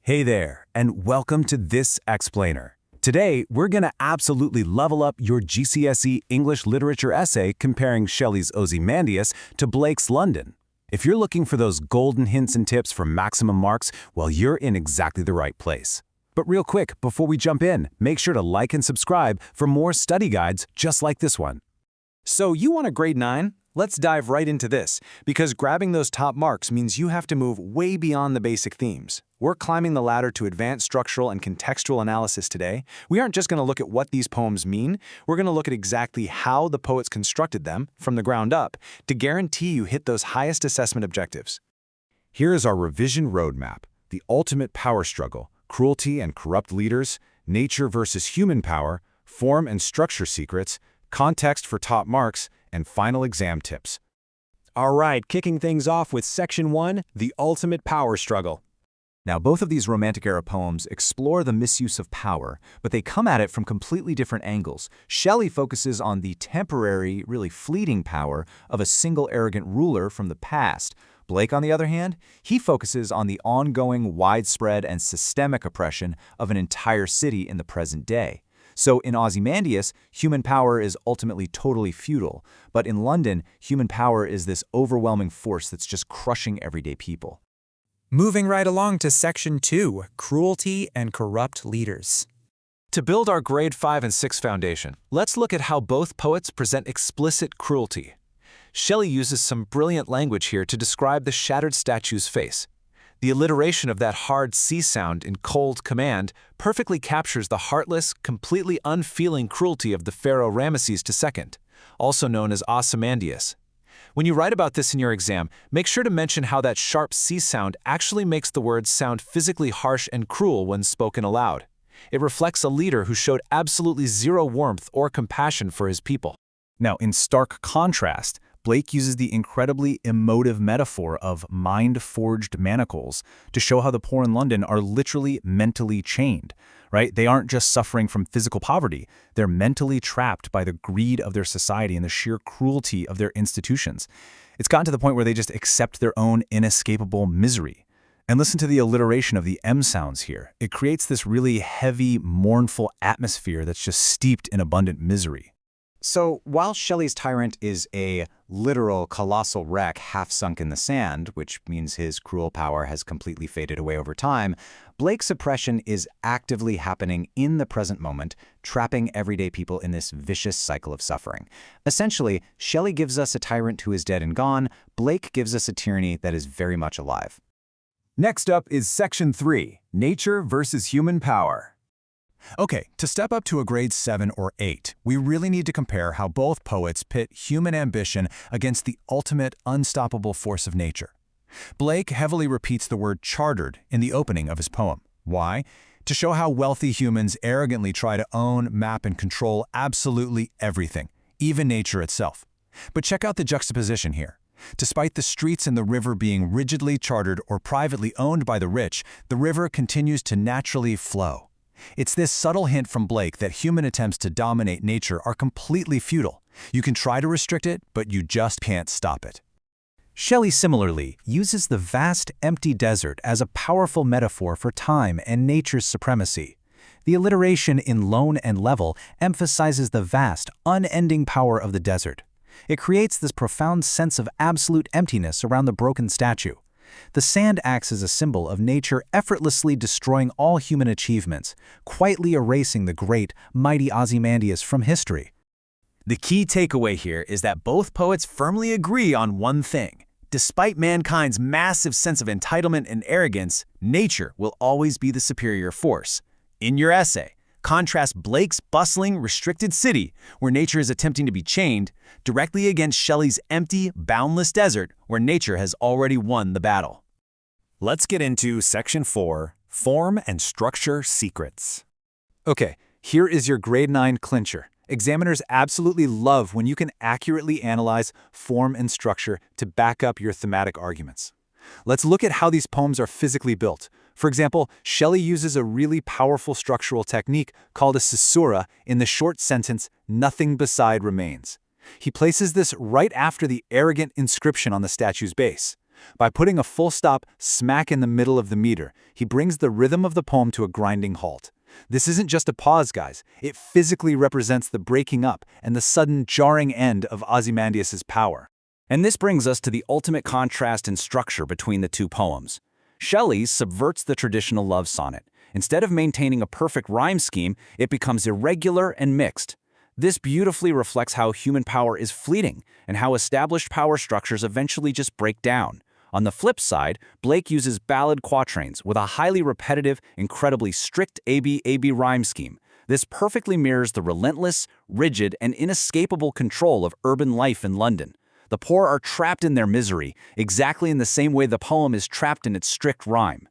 Hey there, and welcome to This Explainer. Today, we're going to absolutely level up your GCSE English literature essay comparing Shelley's Ozymandias to Blake's London. If you're looking for those golden hints and tips for maximum marks, well, you're in exactly the right place. But real quick, before we jump in, make sure to like and subscribe for more study guides just like this one. So you want a grade 9? Let's dive right into this, because grabbing those top marks means you have to move way beyond the basic themes. We're climbing the ladder to advanced structural and contextual analysis today. We aren't just going to look at what these poems mean, we're going to look at exactly how the poets constructed them, from the ground up, to guarantee you hit those highest assessment objectives. Here is our revision roadmap: the ultimate power struggle, cruelty and corrupt leaders, nature versus human power, form and structure secrets, context for top marks, and final exam tips. All right, kicking things off with Section 1, the ultimate power struggle. Now, both of these Romantic-era poems explore the misuse of power, but they come at it from completely different angles. Shelley focuses on the temporary, really fleeting power of a single arrogant ruler from the past. Blake, on the other hand, he focuses on the ongoing, widespread, and systemic oppression of an entire city in the present day. So in Ozymandias, human power is ultimately totally futile, but in London, human power is this overwhelming force that's just crushing everyday people. Moving right along to Section 2, Cruelty and Corrupt Leaders. To build our grade 5 and 6 foundation, let's look at how both poets present explicit cruelty. Shelley uses some brilliant language here to describe the shattered statue's face. The alliteration of that hard C sound in cold command perfectly captures the heartless, completely unfeeling cruelty of the pharaoh Ramesses II, also known as Ozymandias. When you write about this in your exam, make sure to mention how that sharp C sound actually makes the words sound physically harsh and cruel when spoken aloud. It reflects a leader who showed absolutely zero warmth or compassion for his people. Now, in stark contrast, Blake uses the incredibly emotive metaphor of mind-forged manacles to show how the poor in London are literally mentally chained, right? They aren't just suffering from physical poverty, they're mentally trapped by the greed of their society and the sheer cruelty of their institutions. It's gotten to the point where they just accept their own inescapable misery. And listen to the alliteration of the M sounds here. It creates this really heavy, mournful atmosphere that's just steeped in abundant misery. So, while Shelley's tyrant is a literal colossal wreck half sunk in the sand, which means his cruel power has completely faded away over time, Blake's oppression is actively happening in the present moment, trapping everyday people in this vicious cycle of suffering. Essentially, Shelley gives us a tyrant who is dead and gone, Blake gives us a tyranny that is very much alive. Next up is Section 3, Nature versus Human Power. Okay, to step up to a grade 7 or 8, we really need to compare how both poets pit human ambition against the ultimate, unstoppable force of nature. Blake heavily repeats the word chartered in the opening of his poem. Why? To show how wealthy humans arrogantly try to own, map, and control absolutely everything, even nature itself. But check out the juxtaposition here. Despite the streets and the river being rigidly chartered or privately owned by the rich, the river continues to naturally flow. It's this subtle hint from Blake that human attempts to dominate nature are completely futile. You can try to restrict it, but you just can't stop it. Shelley similarly uses the vast, empty desert as a powerful metaphor for time and nature's supremacy. The alliteration in lone and level emphasizes the vast, unending power of the desert. It creates this profound sense of absolute emptiness around the broken statue. The sand acts as a symbol of nature effortlessly destroying all human achievements, quietly erasing the great, mighty Ozymandias from history. The key takeaway here is that both poets firmly agree on one thing. Despite mankind's massive sense of entitlement and arrogance, nature will always be the superior force. In your essay, contrast Blake's bustling, restricted city, where nature is attempting to be chained, directly against Shelley's empty, boundless desert, where nature has already won the battle. Let's get into Section 4, Form and Structure Secrets. Okay, here is your grade 9 clincher. Examiners absolutely love when you can accurately analyze form and structure to back up your thematic arguments. Let's look at how these poems are physically built. For example, Shelley uses a really powerful structural technique called a caesura in the short sentence, "Nothing beside remains." He places this right after the arrogant inscription on the statue's base. By putting a full stop smack in the middle of the meter, he brings the rhythm of the poem to a grinding halt. This isn't just a pause, guys. It physically represents the breaking up and the sudden jarring end of Ozymandias' power. And this brings us to the ultimate contrast in structure between the two poems. Shelley's subverts the traditional love sonnet. Instead of maintaining a perfect rhyme scheme, it becomes irregular and mixed. This beautifully reflects how human power is fleeting and how established power structures eventually just break down. On the flip side, Blake uses ballad quatrains with a highly repetitive, incredibly strict AB-AB rhyme scheme. This perfectly mirrors the relentless, rigid, and inescapable control of urban life in London. The poor are trapped in their misery, exactly in the same way the poem is trapped in its strict rhyme.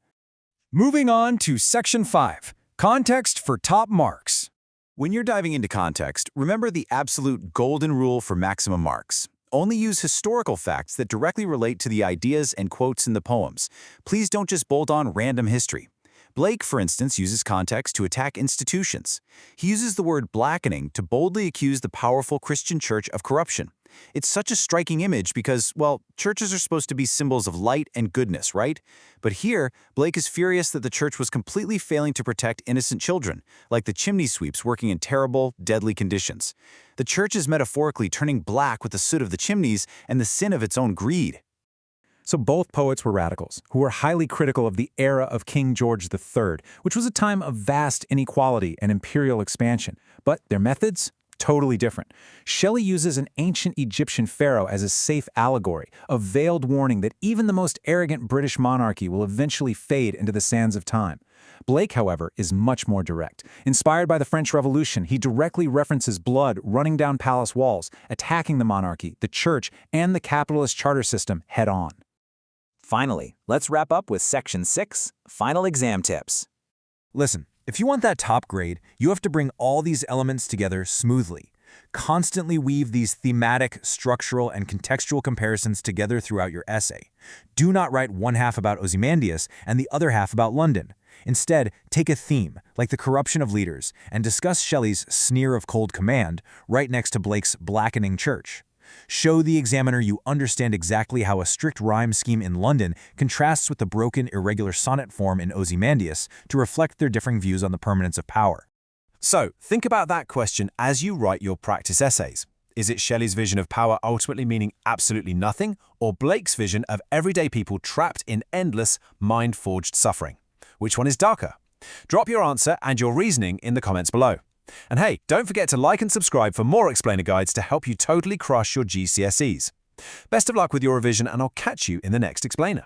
Moving on to Section 5, Context for Top Marks. When you're diving into context, remember the absolute golden rule for maximum marks. Only use historical facts that directly relate to the ideas and quotes in the poems. Please don't just bolt on random history. Blake, for instance, uses context to attack institutions. He uses the word blackening to boldly accuse the powerful Christian church of corruption. It's such a striking image because, well, churches are supposed to be symbols of light and goodness, right? But here, Blake is furious that the church was completely failing to protect innocent children, like the chimney sweeps working in terrible, deadly conditions. The church is metaphorically turning black with the soot of the chimneys and the sin of its own greed. So both poets were radicals, who were highly critical of the era of King George III, which was a time of vast inequality and imperial expansion. But their methods? Totally different. Shelley uses an ancient Egyptian pharaoh as a safe allegory, a veiled warning that even the most arrogant British monarchy will eventually fade into the sands of time. Blake, however, is much more direct. Inspired by the French Revolution, he directly references blood running down palace walls, attacking the monarchy, the church, and the capitalist charter system head-on. Finally, let's wrap up with Section 6, Final Exam Tips. Listen, if you want that top grade, you have to bring all these elements together smoothly. Constantly weave these thematic, structural, and contextual comparisons together throughout your essay. Do not write one half about Ozymandias and the other half about London. Instead, take a theme, like the corruption of leaders, and discuss Shelley's sneer of cold command right next to Blake's blackening church. Show the examiner you understand exactly how a strict rhyme scheme in London contrasts with the broken, irregular sonnet form in Ozymandias to reflect their differing views on the permanence of power. So, think about that question as you write your practice essays. Is it Shelley's vision of power ultimately meaning absolutely nothing, or Blake's vision of everyday people trapped in endless, mind-forged suffering? Which one is darker? Drop your answer and your reasoning in the comments below. And hey, don't forget to like and subscribe for more explainer guides to help you totally crush your GCSEs. Best of luck with your revision, and I'll catch you in the next explainer.